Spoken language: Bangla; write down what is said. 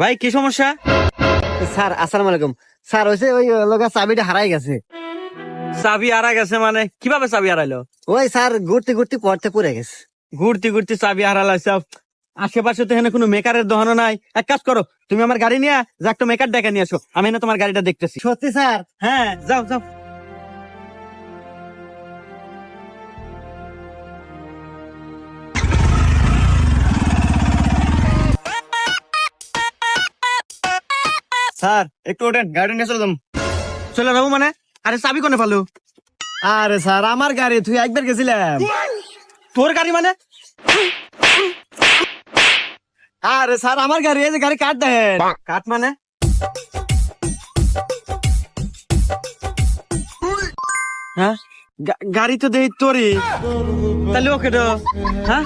ভাই কি সমস্যা? স্যার আসসালামু আলাইকুম। স্যার হয়েছে ওই লোকের চাবিটা হারাই গেছে। চাবি হারা গেছে মানে কিভাবে চাবি হারাইলো? ওই স্যার ঘুরতে ঘুরতে পড়তে পড়ে গেছে। ঘুরতে ঘুরতে চাবি হারালাইছে। আশেপাশে তো এখানে কোনো মেকারের দোকানও নাই। এক কাজ করো, তুমি আমার গাড়ি নিয়ে যা একটা মেকার ডেকে নিয়ে আসো, আমি না তোমার গাড়িটা দেখতেছি। সত্যি স্যার? হ্যাঁ, যাও যাও। স্যার একটু ওঠেন, গাড়ি নিয়ে চলে যাম। চলে যাবো মানে? আরে চাবি কোনে ফালো? আরে স্যার আমার গাড়ি, তুই একবার গেছিলাম। তোর গাড়ি মানে? আরে স্যার আমার গাড়ি, এই যে গাড়ি কাট দেন। কাট মানে? হ্যাঁ, গাড়ি তো দেই তোরই, তাহলে ওকে তো। হ্যাঁ